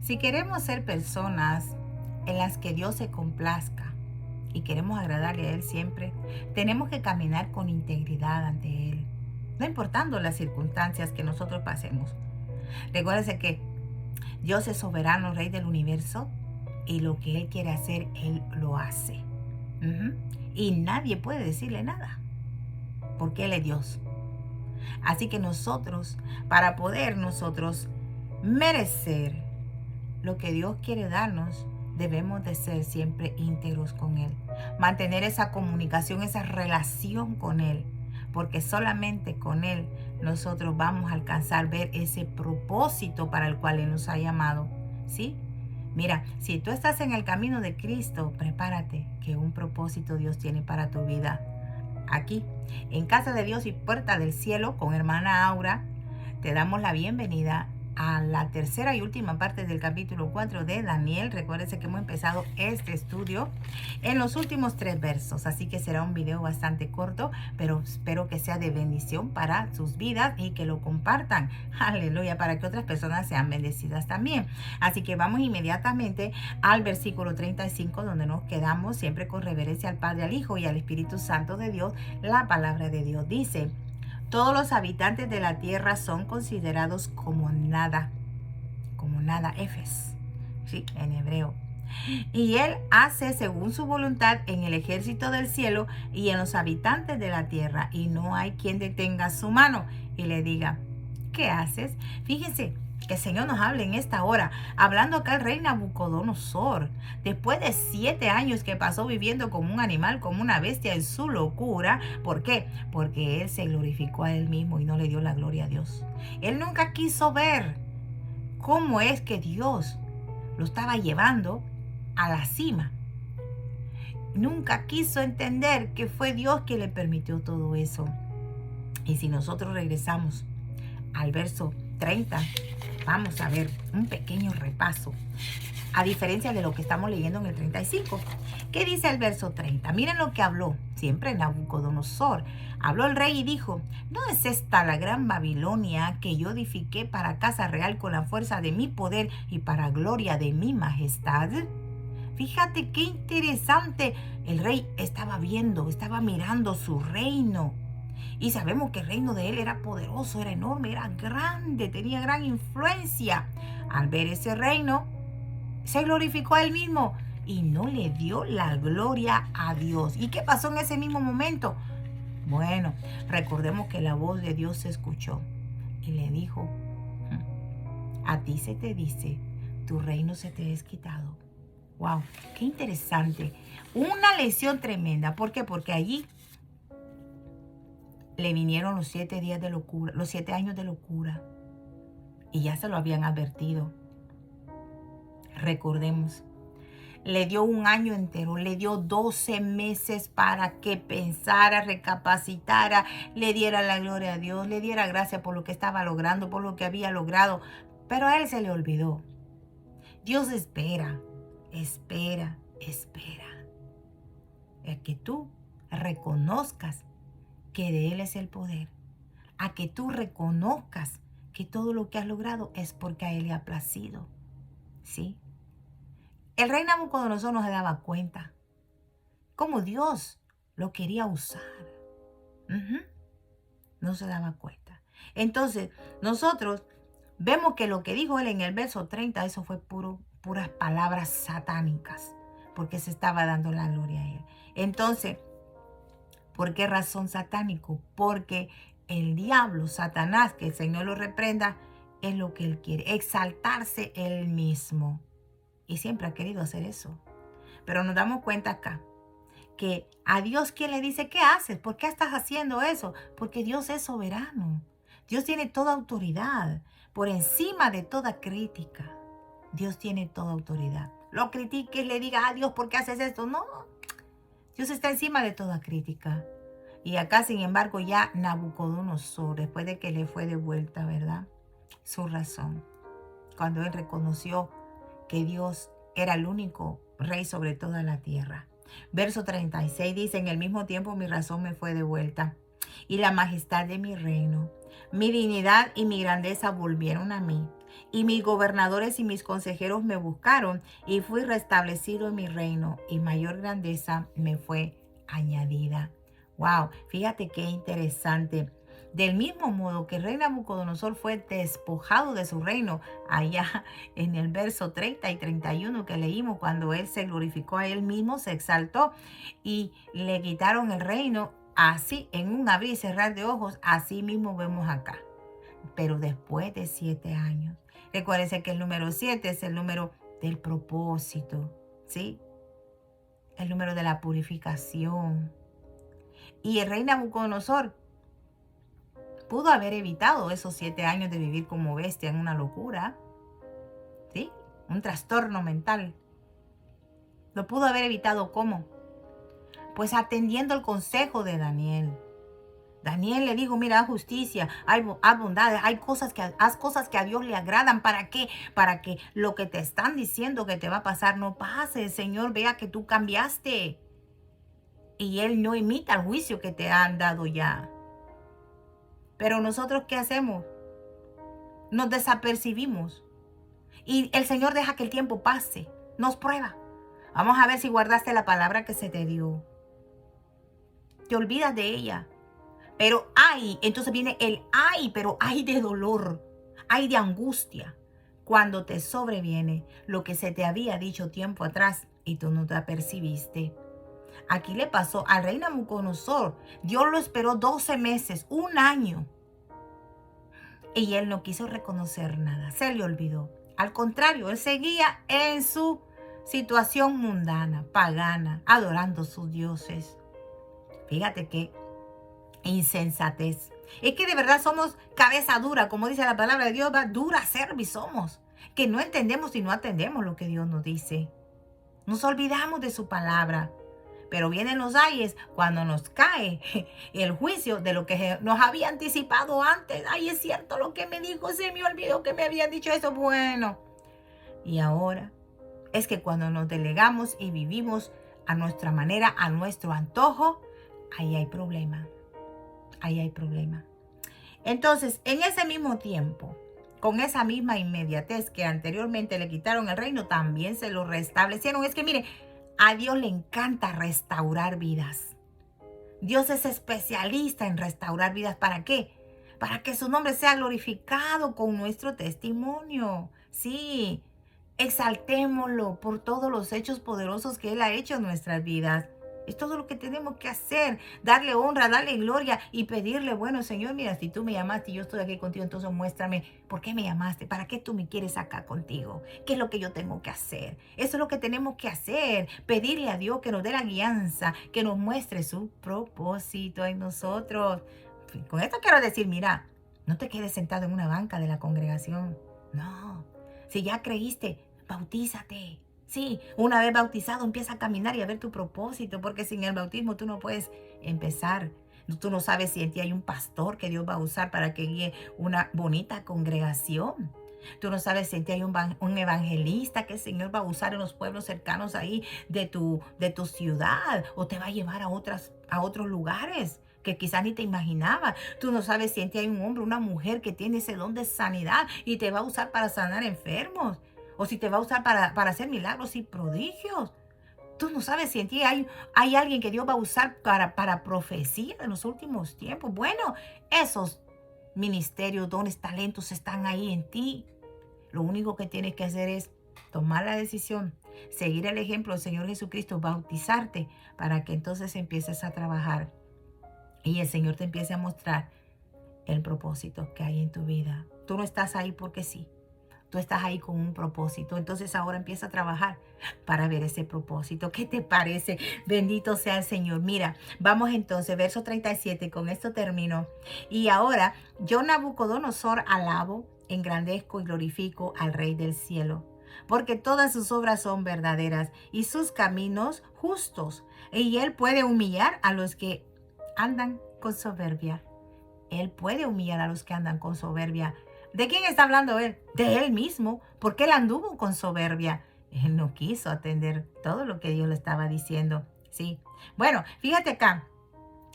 Si queremos ser personas en las que Dios se complazca y queremos agradarle a Él siempre, tenemos que caminar con integridad ante Él, no importando las circunstancias que nosotros pasemos. Recuérdense que Dios es soberano, Rey del universo, y lo que Él quiere hacer, Él lo hace. Y nadie puede decirle nada, porque Él es Dios. Así que nosotros, para poder nosotros merecer lo que Dios quiere darnos, debemos de ser siempre íntegros con Él. Mantener esa comunicación, esa relación con Él. Porque solamente con Él nosotros vamos a alcanzar ver ese propósito para el cual Él nos ha llamado. ¿Sí? Mira, si tú estás en el camino de Cristo, prepárate que un propósito Dios tiene para tu vida. Aquí, en Casa de Dios y Puerta del Cielo, con hermana Aura, te damos la bienvenida a la tercera y última parte del capítulo 4 de Daniel. Recuérdense que hemos empezado este estudio en los últimos 3 versos, así que será un video bastante corto, pero espero que sea de bendición para sus vidas y que lo compartan, aleluya, para que otras personas sean bendecidas también. Así que vamos inmediatamente al versículo 35, donde nos quedamos, siempre con reverencia al Padre, al Hijo y al Espíritu Santo de Dios. La palabra de Dios dice: todos los habitantes de la tierra son considerados como nada, efes, sí, en hebreo. Y Él hace según su voluntad en el ejército del cielo y en los habitantes de la tierra, y no hay quien detenga su mano y le diga: ¿qué haces? Fíjense que el Señor nos habla en esta hora, hablando acá el rey Nabucodonosor, después de 7 años que pasó viviendo como un animal, como una bestia en su locura. ¿Por qué? Porque él se glorificó a él mismo y no le dio la gloria a Dios. Él nunca quiso ver cómo es que Dios lo estaba llevando a la cima. Nunca quiso entender que fue Dios que le permitió todo eso. Y si nosotros regresamos al verso 30, vamos a ver un pequeño repaso, a diferencia de lo que estamos leyendo en el 35. ¿Qué dice el verso 30? Miren lo que habló siempre Nabucodonosor. Habló el rey y dijo: ¿no es esta la gran Babilonia que yo edifiqué para casa real con la fuerza de mi poder y para gloria de mi majestad? Fíjate qué interesante. El rey estaba mirando su reino. Y sabemos que el reino de él era poderoso, era enorme, era grande, tenía gran influencia. Al ver ese reino, se glorificó a él mismo y no le dio la gloria a Dios. ¿Y qué pasó en ese mismo momento? Bueno, recordemos que la voz de Dios se escuchó y le dijo: a ti se te dice, tu reino se te es quitado. ¡Wow! ¡Qué interesante! Una lección tremenda. ¿Por qué? Porque allí le vinieron los 7 días de locura, los 7 años de locura. Y ya se lo habían advertido. Recordemos, le dio un año entero, le dio 12 meses para que pensara, recapacitara, le diera la gloria a Dios, le diera gracias por lo que estaba logrando, por lo que había logrado. Pero a él se le olvidó. Dios espera, espera, espera. El que tú reconozcas que de Él es el poder, a que tú reconozcas que todo lo que has logrado es porque a Él le ha placido, ¿sí? El rey Nabucodonosor no se daba cuenta cómo Dios lo quería usar. No se daba cuenta. Entonces, nosotros vemos que lo que dijo él en el verso 30, eso fue puras palabras satánicas, porque se estaba dando la gloria a él. Entonces, ¿por qué razón satánico? Porque el diablo, Satanás, que el Señor lo reprenda, es lo que él quiere, exaltarse él mismo. Y siempre ha querido hacer eso. Pero nos damos cuenta acá que a Dios, ¿quién le dice: ¿qué haces? ¿Por qué estás haciendo eso? Porque Dios es soberano. Dios tiene toda autoridad, por encima de toda crítica. Dios tiene toda autoridad. Lo critiques, le diga: a Dios, ¿por qué haces esto? No. Dios está encima de toda crítica. Y acá, sin embargo, ya Nabucodonosor, después de que le fue devuelta, ¿verdad?, su razón, cuando él reconoció que Dios era el único rey sobre toda la tierra. Verso 36 dice: en el mismo tiempo mi razón me fue devuelta y la majestad de mi reino, mi dignidad y mi grandeza volvieron a mí. Y mis gobernadores y mis consejeros me buscaron y fui restablecido en mi reino y mayor grandeza me fue añadida. Wow, fíjate qué interesante. Del mismo modo que el rey Nabucodonosor fue despojado de su reino, allá en el verso 30 y 31 que leímos, cuando él se glorificó a él mismo, se exaltó y le quitaron el reino, así en un abrir y cerrar de ojos, así mismo vemos acá. Pero después de 7 años. Recuérdense que el número 7 es el número del propósito, ¿sí? El número de la purificación. Y el rey Nabucodonosor pudo haber evitado esos 7 años de vivir como bestia en una locura, ¿sí? Un trastorno mental. Lo pudo haber evitado, ¿cómo? Pues atendiendo el consejo de Daniel. Daniel le dijo, mira, haz justicia, hay bondad, haz cosas que a Dios le agradan. ¿Para qué? Para que lo que te están diciendo que te va a pasar no pase. El Señor vea que tú cambiaste. Y Él no imita el juicio que te han dado ya. Pero nosotros, ¿qué hacemos? Nos desapercibimos. Y el Señor deja que el tiempo pase. Nos prueba. Vamos a ver si guardaste la palabra que se te dio. Te olvidas de ella. Pero hay, entonces viene el ay, pero hay de dolor, hay de angustia, cuando te sobreviene lo que se te había dicho tiempo atrás y tú no te apercibiste. Aquí le pasó al rey Nabucodonosor. Dios lo esperó 12 meses, un año. Y él no quiso reconocer nada, se le olvidó. Al contrario, él seguía en su situación mundana, pagana, adorando a sus dioses. Fíjate que insensatez. Es que de verdad somos cabeza dura, como dice la palabra de Dios, dura cerviz somos, que no entendemos y no atendemos lo que Dios nos dice. Nos olvidamos de su palabra, pero vienen los ayes cuando nos cae el juicio de lo que nos había anticipado antes. Ay, es cierto lo que me dijo, se me olvidó que me habían dicho eso. Bueno, y ahora es que cuando nos delegamos y vivimos a nuestra manera, a nuestro antojo, ahí hay problema. Ahí hay problema. Entonces, en ese mismo tiempo, con esa misma inmediatez que anteriormente le quitaron el reino, también se lo restablecieron. Es que mire, a Dios le encanta restaurar vidas. Dios es especialista en restaurar vidas. ¿Para qué? Para que su nombre sea glorificado con nuestro testimonio. Sí, exaltémoslo por todos los hechos poderosos que Él ha hecho en nuestras vidas. Es todo lo que tenemos que hacer, darle honra, darle gloria y pedirle, bueno, Señor, mira, si tú me llamaste y yo estoy aquí contigo, entonces muéstrame por qué me llamaste, para qué tú me quieres acá contigo, qué es lo que yo tengo que hacer. Eso es lo que tenemos que hacer, pedirle a Dios que nos dé la guianza, que nos muestre su propósito en nosotros. Con esto quiero decir, mira, no te quedes sentado en una banca de la congregación, no. Si ya creíste, bautízate. Sí, una vez bautizado empieza a caminar y a ver tu propósito, porque sin el bautismo tú no puedes empezar. Tú no sabes si en ti hay un pastor que Dios va a usar para que guíe una bonita congregación. Tú no sabes si en ti hay un evangelista que el Señor va a usar en los pueblos cercanos ahí de tu ciudad, o te va a llevar a otros lugares que quizás ni te imaginaba. Tú no sabes si en ti hay un hombre, una mujer que tiene ese don de sanidad y te va a usar para sanar enfermos. O si te va a usar para hacer milagros y prodigios. Tú no sabes si en ti hay alguien que Dios va a usar para profecía en los últimos tiempos. Bueno, esos ministerios, dones, talentos están ahí en ti. Lo único que tienes que hacer es tomar la decisión, seguir el ejemplo del Señor Jesucristo, bautizarte para que entonces empieces a trabajar y el Señor te empiece a mostrar el propósito que hay en tu vida. Tú no estás ahí porque sí. Tú estás ahí con un propósito. Entonces ahora empieza a trabajar para ver ese propósito. ¿Qué te parece? Bendito sea el Señor. Mira, vamos entonces, verso 37. Con esto termino. Y ahora, yo Nabucodonosor alabo, engrandezco y glorifico al Rey del cielo. Porque todas sus obras son verdaderas y sus caminos justos. Y Él puede humillar a los que andan con soberbia. Él puede humillar a los que andan con soberbia. ¿De quién está hablando él? De él mismo, porque él anduvo con soberbia. Él no quiso atender todo lo que Dios le estaba diciendo. Sí. Bueno, fíjate acá.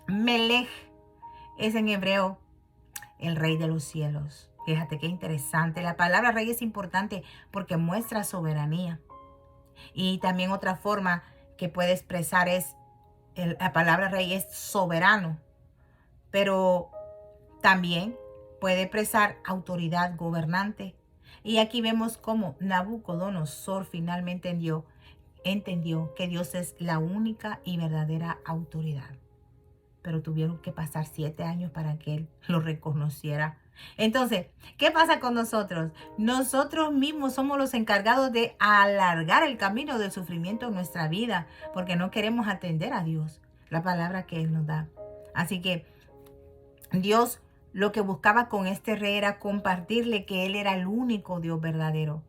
Melech es en hebreo el rey de los cielos. Fíjate qué interesante. La palabra rey es importante porque muestra soberanía. Y también otra forma que puede expresar es, la palabra rey es soberano, pero también puede expresar autoridad gobernante. Y aquí vemos cómo Nabucodonosor finalmente entendió que Dios es la única y verdadera autoridad. Pero tuvieron que pasar 7 años para que él lo reconociera. Entonces, ¿qué pasa con nosotros? Nosotros mismos somos los encargados de alargar el camino del sufrimiento en nuestra vida, porque no queremos atender a Dios, la palabra que Él nos da. Así que Dios lo que buscaba con este rey era compartirle que Él era el único Dios verdadero,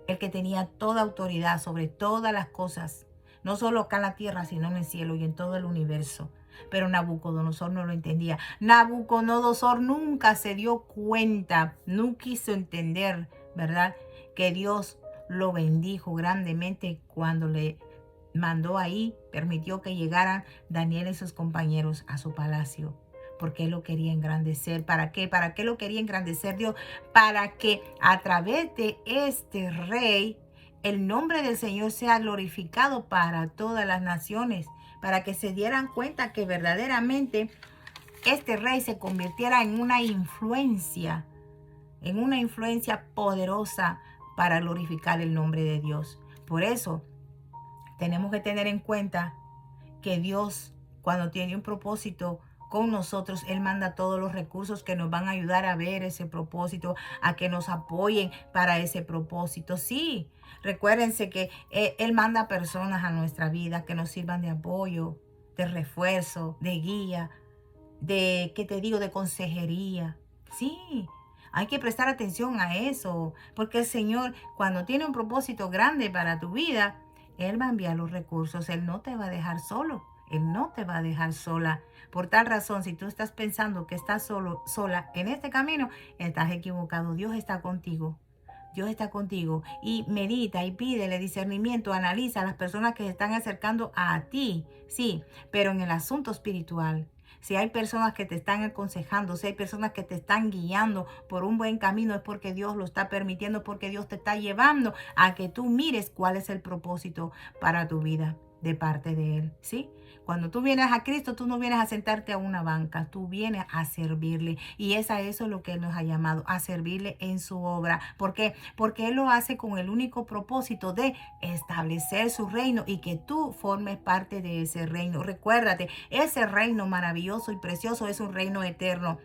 el que tenía toda autoridad sobre todas las cosas, no solo acá en la tierra, sino en el cielo y en todo el universo. Pero Nabucodonosor no lo entendía. Nabucodonosor nunca se dio cuenta, no quiso entender, ¿verdad? Que Dios lo bendijo grandemente cuando le mandó ahí, permitió que llegaran Daniel y sus compañeros a su palacio. Porque él lo quería engrandecer. ¿Para qué? ¿Para qué lo quería engrandecer Dios? Para que a través de este rey el nombre del Señor sea glorificado para todas las naciones. Para que se dieran cuenta que verdaderamente este rey se convirtiera en una influencia poderosa para glorificar el nombre de Dios. Por eso tenemos que tener en cuenta que Dios, cuando tiene un propósito con nosotros, Él manda todos los recursos que nos van a ayudar a ver ese propósito, a que nos apoyen para ese propósito. Sí, recuérdense que Él manda personas a nuestra vida que nos sirvan de apoyo, de refuerzo, de guía, ¿qué te digo?, de consejería. Sí, hay que prestar atención a eso, porque el Señor, cuando tiene un propósito grande para tu vida, Él va a enviar los recursos. Él no te va a dejar solo. Él no te va a dejar sola. Por tal razón, si tú estás pensando que estás sola en este camino, estás equivocado. Dios está contigo. Dios está contigo. Y medita y pídele discernimiento. Analiza a las personas que se están acercando a ti. Sí, pero en el asunto espiritual. Si hay personas que te están aconsejando, si hay personas que te están guiando por un buen camino, es porque Dios lo está permitiendo, porque Dios te está llevando a que tú mires cuál es el propósito para tu vida de parte de Él, ¿sí? Cuando tú vienes a Cristo, tú no vienes a sentarte a una banca, tú vienes a servirle. Y es a eso lo que Él nos ha llamado, a servirle en su obra. ¿Por qué? Porque Él lo hace con el único propósito de establecer su reino y que tú formes parte de ese reino. Recuérdate, ese reino maravilloso y precioso es un reino eterno.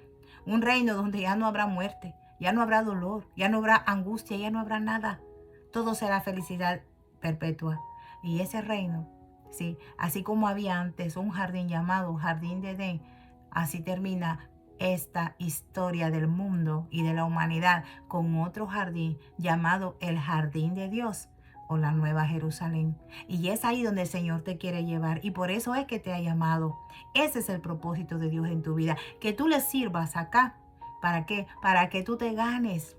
Un reino donde ya no habrá muerte, ya no habrá dolor, ya no habrá angustia, ya no habrá nada. Todo será felicidad perpetua. Y ese reino, sí, así como había antes un jardín llamado Jardín de Edén, así termina esta historia del mundo y de la humanidad con otro jardín llamado el Jardín de Dios o la Nueva Jerusalén. Y es ahí donde el Señor te quiere llevar y por eso es que te ha llamado. Ese es el propósito de Dios en tu vida, que tú le sirvas acá. ¿Para qué? Para que tú te ganes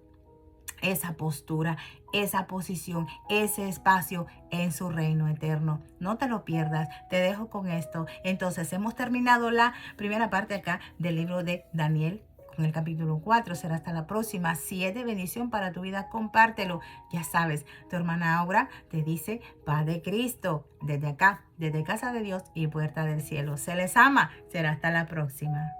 esa postura, esa posición, ese espacio en su reino eterno. No te lo pierdas. Te dejo con esto. Entonces, hemos terminado la primera parte acá del libro de Daniel con el capítulo 4. Será hasta la próxima. Si es de bendición para tu vida, compártelo. Ya sabes, tu hermana Aura te dice paz de Cristo desde acá, desde Casa de Dios y Puerta del Cielo. Se les ama. Será hasta la próxima.